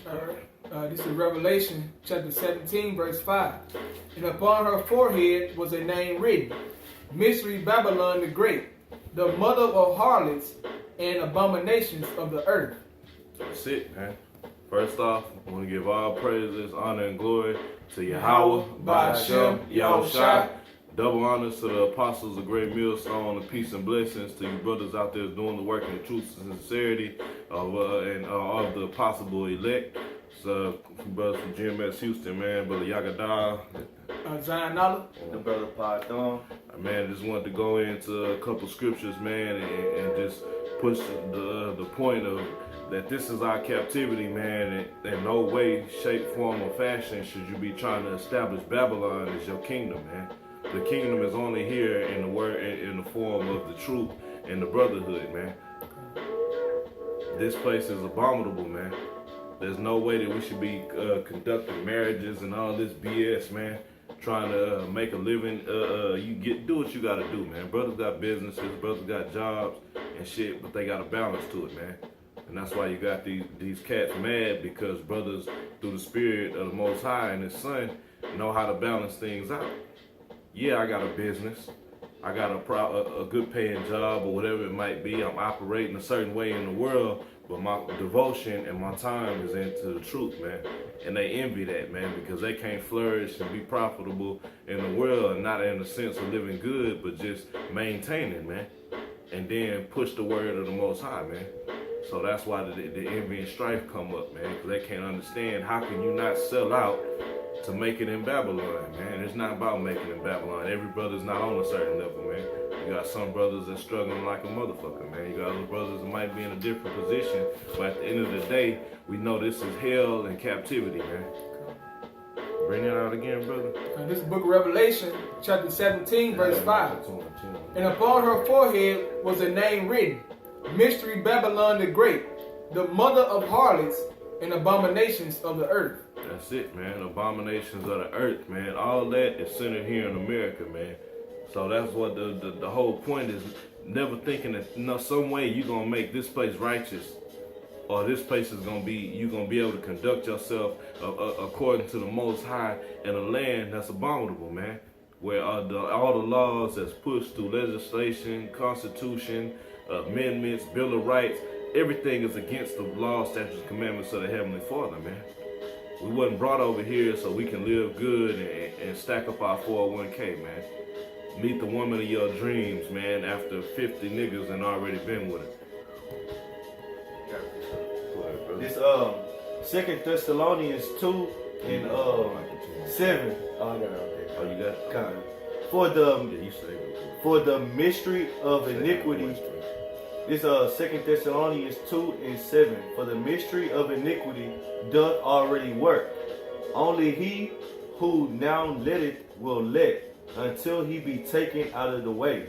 This is Revelation chapter 17, verse 5. And upon her forehead was a name written, Mystery Babylon the Great, the mother of harlots and abominations of the earth. That's it, man. First off, I want to give all praises, honor, and glory to Yahweh, Ba'ashem, Yahushua. Double honors to the apostles of Great Millstone, and peace and blessings to you brothers out there doing the work in the truth and sincerity of the possible elect. So, brothers from GMS Houston, man, brother Yagadah, Zion Nala, the brother Python. Man, just wanted to go into a couple scriptures, man, and just push the point of that this is our captivity, man, and in no way, shape, form, or fashion should you be trying to establish Babylon as your kingdom, man. The kingdom is only here in the word, in the form of the truth and the brotherhood, man. This place is abominable, man. There's no way that we should be conducting marriages and all this BS, man. Trying to make a living. Do what you gotta do, man. Brothers got businesses, brothers got jobs and shit, but they got a balance to it, man. And that's why you got these cats mad, because brothers, through the spirit of the Most High and His Son, know how to balance things out. Yeah, I got a business. I got a good paying job or whatever it might be. I'm operating a certain way in the world, but my devotion and my time is into the truth, man. And they envy that, man, because they can't flourish and be profitable in the world, not in the sense of living good, but just maintaining, man. And then push the word of the Most High, man. So that's why the envy and strife come up, man, because they can't understand how can you not sell out to make it in Babylon, man. It's not about making it in Babylon. Every brother's not on a certain level, man. You got some brothers that's struggling like a motherfucker, man. You got other brothers that might be in a different position, but at the end of the day, we know this is hell and captivity, man. Bring that out again, brother. This is book of Revelation, chapter 17, verse 5. And upon her forehead was a name written, Mystery Babylon the Great, the mother of harlots and abominations of the earth. That's it, man. Abominations of the earth, man. All that is centered here in America, man. So that's what the whole point is. Never thinking that some way you're going to make this place righteous, or this place is going to be, you're going to be able to conduct yourself according to the Most High in a land that's abominable, man. Where all the laws that's pushed through legislation, constitution, amendments, Bill of Rights, everything is against the law, statutes, and commandments of the Heavenly Father, man. We wasn't brought over here so we can live good and stack up our 401k, man. Meet the woman of your dreams, man, after 50 niggas and already been with it. This 2 Thessalonians 2 and 7. Oh, I got it out there. Oh, you got it? Kind of. For the mystery of iniquity. This 2 Thessalonians 2 and 7. For the mystery of iniquity doth already work. Only he who now letteth will let, until he be taken out of the way.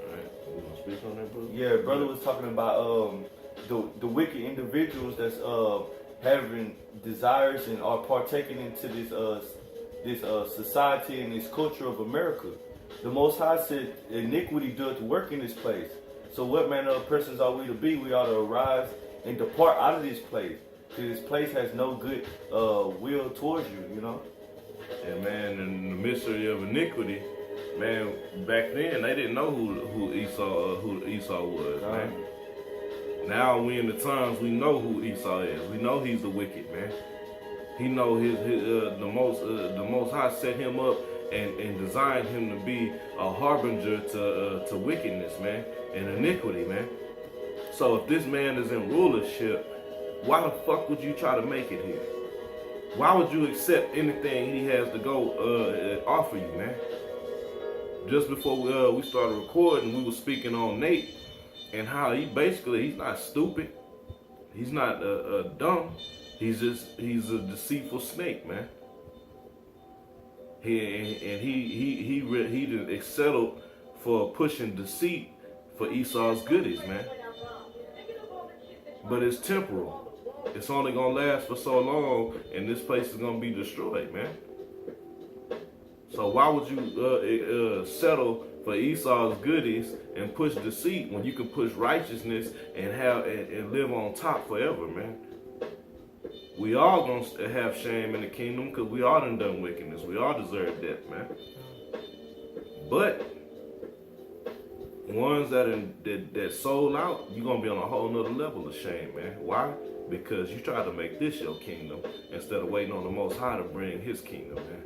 Alright, you want to speak on that, brother? Yeah, brother was talking about the wicked individuals that's having desires and are partaking into this society and this culture of America. The Most High said iniquity doth work in this place. So what manner of persons are we to be? We ought to arise and depart out of this place. Because this place has no good will towards you, you know? And man, in the mystery of iniquity, man, back then they didn't know who Esau was, man. Now we in the times we know who Esau is. We know he's the wicked, man. He know the most High set him up and designed him to be a harbinger to wickedness, man, and iniquity, man. So if this man is in rulership, why the fuck would you try to make it here? Why would you accept anything he has to go offer you, man? Just before we started recording, we were speaking on Nate and how he's not stupid. He's not dumb. He's a deceitful snake, man. He done settled for pushing deceit for Esau's goodies, man. But it's temporal. It's only gonna last for so long, and this place is gonna be destroyed, man. So why would you settle for Esau's goodies and push deceit when you can push righteousness and live on top forever, man? We all gonna have shame in the kingdom because we all done wickedness. We all deserve death, man. But ones that sold out, you're gonna be on a whole nother level of shame, man. Why? Because you tried to make this your kingdom instead of waiting on the Most High to bring His kingdom, man.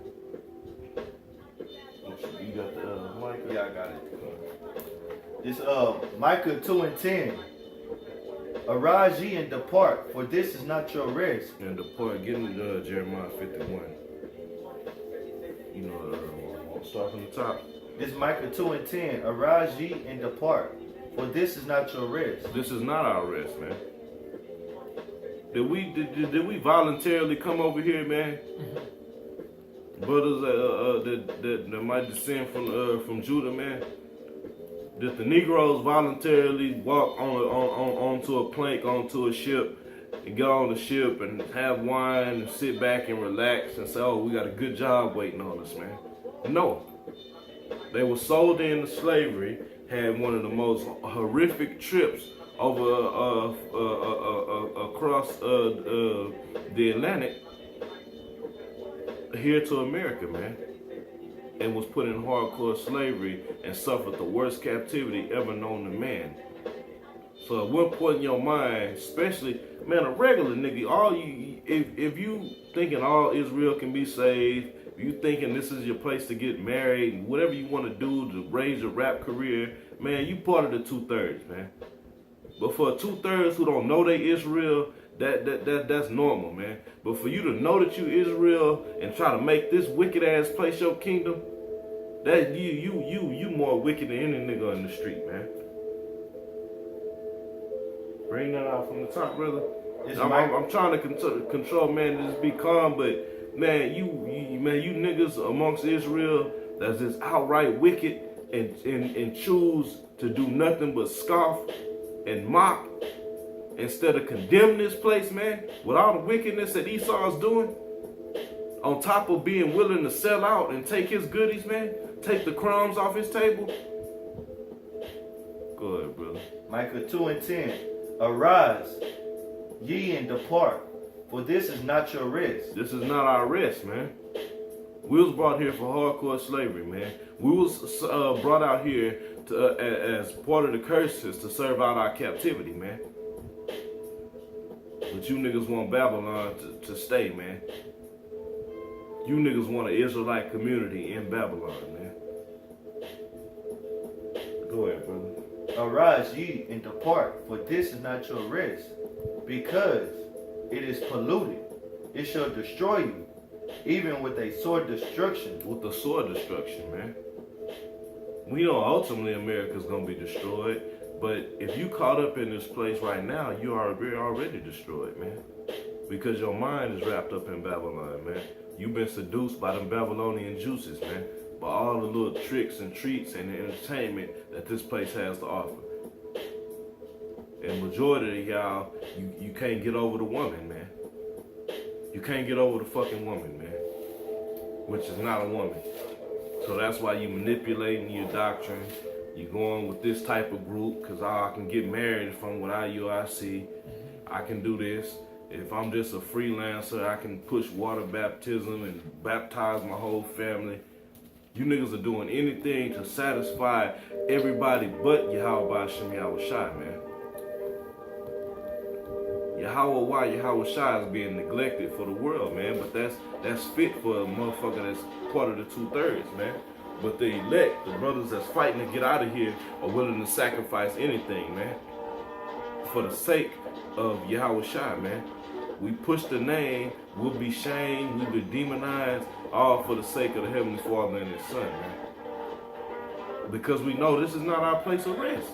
You got the mic? Yeah, I got it. This Micah 2:10. Arise ye and depart, for this is not your rest. And depart, get into Jeremiah 51. You know, start from the top. This Micah 2:10. Arise ye and depart, for this is not your rest. This is not our rest, man. Did we voluntarily come over here, man? Brothers that might descend from Judah, man. Did the Negroes voluntarily walk onto a plank, onto a ship, and get on the ship and have wine and sit back and relax and say, "Oh, we got a good job waiting on us, man"? No. They were sold into slavery, had one of the most horrific trips over across the Atlantic here to America, man, and was put in hardcore slavery and suffered the worst captivity ever known to man. So at one point in your mind, especially, man, a regular nigga, if you thinking all Israel can be saved, you thinking this is your place to get married, whatever you want to do to raise your rap career, man, you part of the 2/3, man. But for 2/3 who don't know they Israel, that's normal, man. But for you to know that you Israel and try to make this wicked ass place your kingdom, that you more wicked than any nigga in the street, man. Bring that out from the top, brother. I'm trying to control, man, just be calm, but man, you niggas amongst Israel that's just outright wicked and choose to do nothing but scoff and mock instead of condemn this place, man, with all the wickedness that Esau's doing, on top of being willing to sell out and take his goodies, man, take the crumbs off his table. Go ahead, brother. Micah 2:10. Arise, ye and depart, for this is not your rest. This is not our rest, man. We was brought here for hardcore slavery, man. We was brought out here to, as part of the curses to serve out our captivity, man. But you niggas want Babylon to stay, man. You niggas want an Israelite community in Babylon, man. Go ahead, brother. Arise ye and depart, for this is not your rest, because it is polluted. It shall destroy you, even with a sword destruction. With the sword destruction, man. We know ultimately America's gonna be destroyed, but if you caught up in this place right now, you are already destroyed, man. Because your mind is wrapped up in Babylon, man. You've been seduced by them Babylonian juices, man. By all the little tricks and treats and entertainment that this place has to offer. And majority of y'all, you can't get over the woman, man. You can't get over the fucking woman, man. Which is not a woman. So that's why you manipulating your doctrine. You going with this type of group because I can get married from what IUIC. I can do this. If I'm just a freelancer, I can push water baptism and baptize my whole family. You niggas are doing anything to satisfy everybody but Yahweh Shem Yahweh Shai, man. Yahweh Shai is being neglected for the world, man. But that's fit for a motherfucker that's part of the 2/3, man. But the elect, the brothers that's fighting to get out of here, are willing to sacrifice anything, man. For the sake of Yahweh Shai, man. We push the name, we'll be shamed, we'll be demonized, all for the sake of the Heavenly Father and His Son, man. Because we know this is not our place of rest.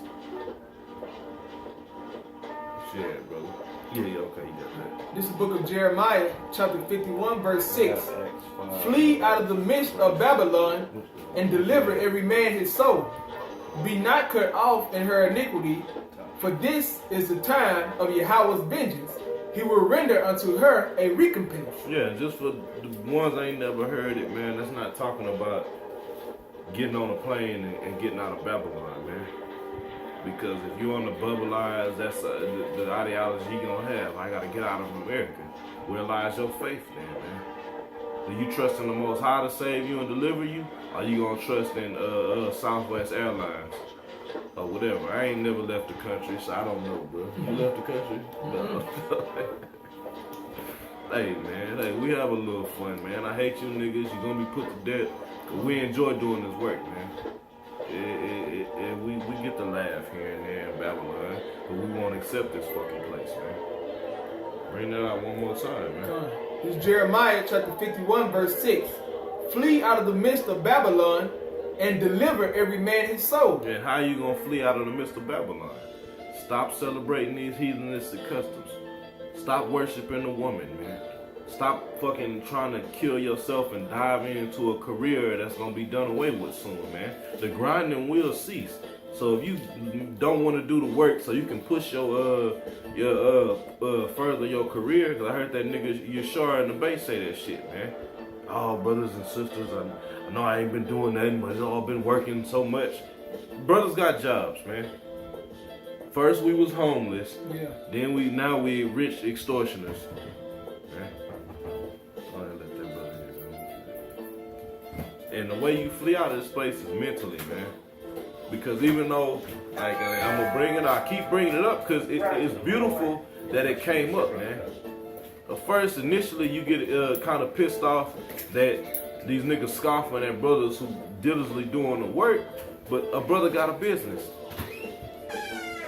Shit, brother. Yeah, okay, you got that. This is the book of Jeremiah, chapter 51, verse 6. Flee out of the midst of Babylon and deliver every man his soul. Be not cut off in her iniquity, for this is the time of Yahweh's vengeance. He will render unto her a recompense. Yeah, just for the ones that ain't never heard it, man, that's not talking about getting on a plane and getting out of Babylon, man. Because if you're on the bubble eyes, that's the ideology you're going to have. I got to get out of America. Where lies your faith then, man? Do you trust in the Most High to save you and deliver you? Or you gonna trust in Southwest Airlines? Or whatever. I ain't never left the country, so I don't know, bro. You left the country? No. Hey, man. Hey, we have a little fun, man. I hate you niggas. You're gonna be put to death. But we enjoy doing this work, man. We get to laugh here and there in Babylon, but we won't accept this fucking place, man. Bring that out one more time, man. This is Jeremiah chapter 51, verse 6. Flee out of the midst of Babylon and deliver every man his soul. And how you gonna flee out of the midst of Babylon? Stop celebrating these heathenistic customs. Stop worshiping the woman, man. Stop fucking trying to kill yourself and dive into a career that's gonna be done away with soon, man. The grinding will cease. So if you don't want to do the work so you can push your further your career, because I heard that nigga Yashar in the Bay say that shit, man. Oh, brothers and sisters, I know I ain't been doing nothing, but it's all been working so much. Brothers got jobs, man. First we was homeless, then now we rich extortioners. Man. Go ahead and let that brother hear. And the way you flee out of this place is mentally, man. Because even though, like, I'm gonna bring it, I keep bringing it up because it's beautiful that it came up, man. First, initially, you get kind of pissed off that these niggas scoffing at brothers who diligently doing the work, but a brother got a business.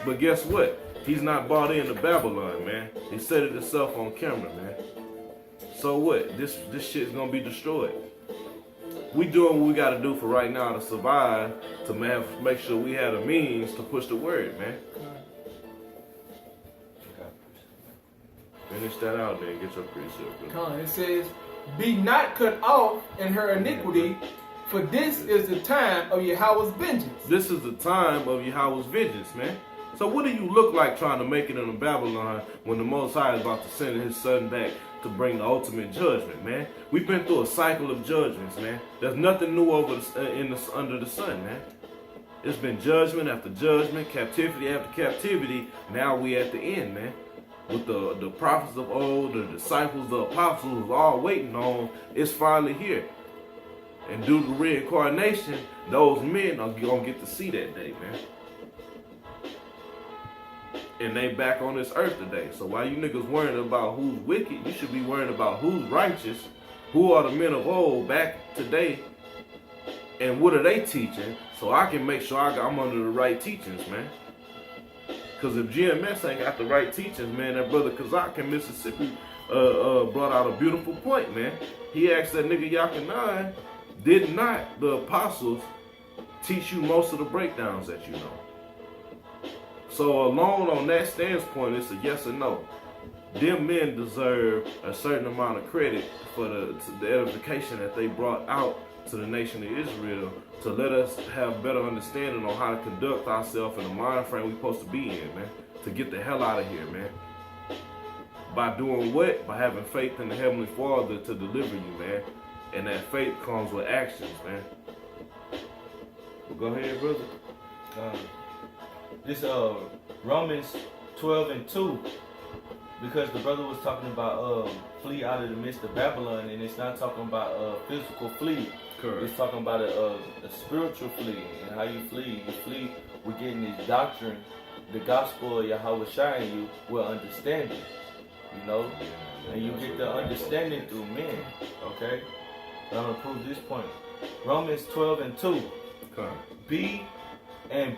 But guess what? He's not bought into Babylon, man. He said it himself on camera, man. So what? This shit's gonna be destroyed. We doing what we gotta do for right now to survive, to make sure we have the means to push the word, man. Finish that out there and get your precept. It says, be not cut off in her iniquity, for this is the time of Yahweh's vengeance. This is the time of Yahweh's vengeance, man. So what do you look like trying to make it in Babylon when the Most High is about to send his son back to bring the ultimate judgment, man? We've been through a cycle of judgments, man. There's nothing new under the sun, man. It's been judgment after judgment, captivity after captivity. Now we at the end, man. With the prophets of old, the disciples, the apostles who's all waiting on, it's finally here. And due to reincarnation, those men are gonna get to see that day, man. And they back on this earth today. So while you niggas worrying about who's wicked, you should be worrying about who's righteous, who are the men of old back today, and what are they teaching, so I can make sure I'm under the right teachings, man. Because if GMS ain't got the right teachings, man, that brother Kazak in Mississippi brought out a beautiful point, man. He asked that nigga Yakanan, did not the apostles teach you most of the breakdowns that you know? So alone on that standpoint, it's a yes or no. Them men deserve a certain amount of credit for the edification that they brought out to the nation of Israel to let us have better understanding on how to conduct ourselves in the mind frame we're supposed to be in, man. To get the hell out of here, man. By doing what? By having faith in the Heavenly Father to deliver you, man. And that faith comes with actions, man. Well, go ahead, brother. This Romans 12:2, because the brother was talking about flee out of the midst of Babylon, and it's not talking about physical flee. Correct. It's talking about a spiritual flee, and how you flee. You flee with getting this doctrine, the gospel of Yahweh Shai in you with understanding, you know, and you get the understanding through men. Okay, I'm gonna prove this point. Romans 12:2. Okay.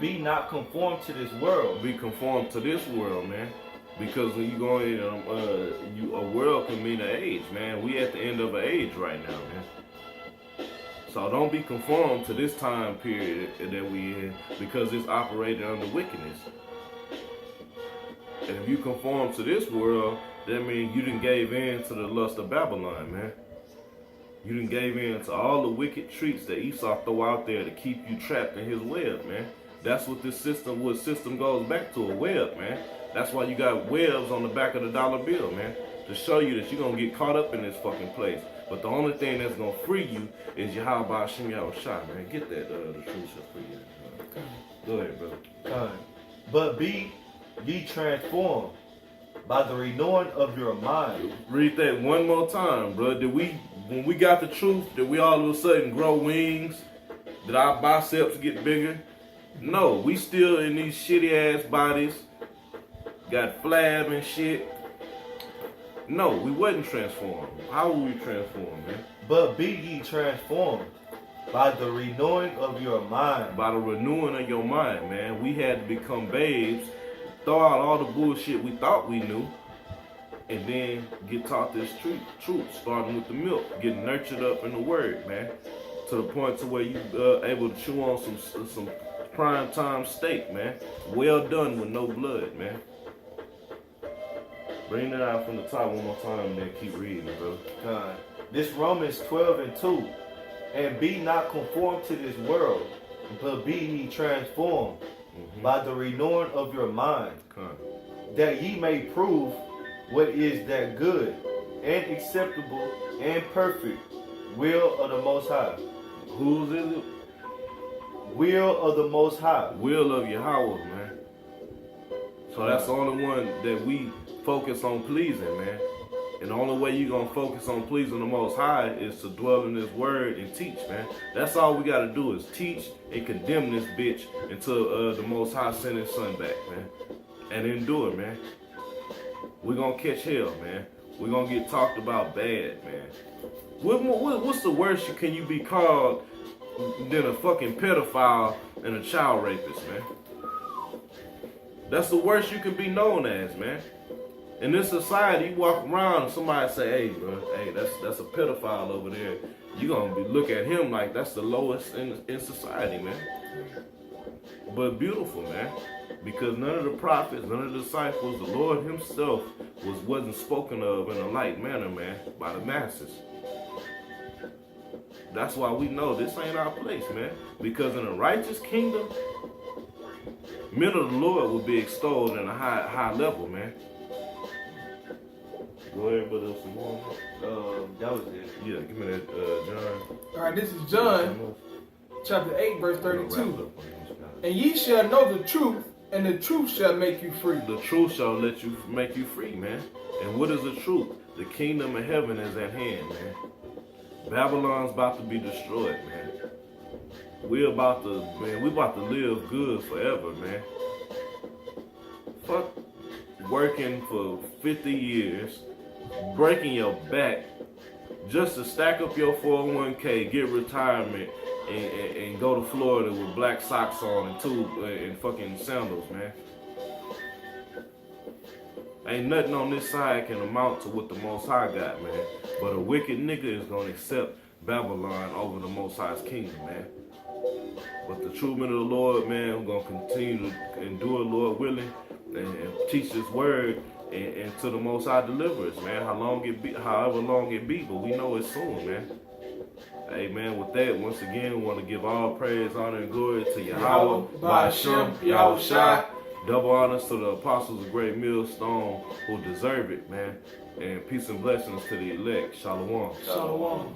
Be not conformed to this world. Be conformed to this world, man. Because when you go in, a world can mean an age, man. We at the end of an age right now, man. So don't be conformed to this time period that we in, because it's operating under wickedness. And if you conform to this world, that means you done gave in to the lust of Babylon, man. You done gave in to all the wicked treats that Esau throw out there to keep you trapped in his web, man. That's what this system goes back to, a web, man. That's why you got webs on the back of the dollar bill, man. To show you that you're going to get caught up in this fucking place. But the only thing that's going to free you is Yahweh Hashem Yahushua, man. Get that, the truth shall free you. Go ahead, brother. But be ye transformed by the renewing of your mind. Read that one more time, bro. When we got the truth, did we all of a sudden grow wings? Did our biceps get bigger? No, we still in these shitty ass bodies. Got flab and shit. No, we wasn't transformed. How were we transformed, man? But be ye transformed by the renewing of your mind. By the renewing of your mind, man. We had to become babes, throw out all the bullshit we thought we knew, and then get taught this truth, starting with the milk, getting nurtured up in the word, man, to the point to where you able to chew on some prime time steak, man. Well done with no blood, man. Bring that out from the top one more time and then keep reading, bro. God. This Romans 12:2. And be not conformed to this world, but be ye transformed by the renewing of your mind, that ye may prove what is that good and acceptable and perfect will of the Most High. Whose is it? Will of the Most High. Will of Yahweh, man. So that's the only one that we focus on pleasing, man. And the only way you're going to focus on pleasing the Most High is to dwell in His Word and teach, man. That's all we got to do is teach and condemn this bitch until the Most High send His Son back, man. And then do it, man. We're going to catch hell, man. We're going to get talked about bad, man. What's the worst can you be called than a fucking pedophile and a child rapist, man? That's the worst you can be known as, man. In this society, you walk around and somebody say, hey, bro, hey, that's a pedophile over there. You're going to look at him like that's the lowest in society, man. But beautiful, man. Because none of the prophets, none of the disciples, the Lord Himself wasn't spoken of in a light manner, man, by the masses. That's why we know this ain't our place, man. Because in a righteous kingdom, men of the Lord will be extolled in a high level, man. Go ahead, but there's some more. That was it. Yeah, give me that, John. All right, this is John, chapter 8, verse 32. And ye shall know the truth, and the truth shall make you free. The truth shall make you free, man. And what is the truth? The kingdom of heaven is at hand, man. Babylon's about to be destroyed, man. We about to live good forever, man. Fuck working for 50 years, breaking your back just to stack up your 401k, get retirement, and go to Florida with black socks on and fucking sandals, man. Ain't nothing on this side can amount to what the Most High got, man. But a wicked nigga is gonna accept Babylon over the Most High's kingdom, man. But the true men of the Lord, man, we're gonna continue to endure, Lord willing, and teach His word and to the Most High deliver us, man. However long it be, but we know it's soon, man. Hey, man, with that, once again, we want to give all praise, honor, and glory to Yahweh, Ba'ashem, Yahweh Shai. Double honors to the apostles of Great Millstone who deserve it, man. And peace and blessings to the elect. Shalom. Shalom.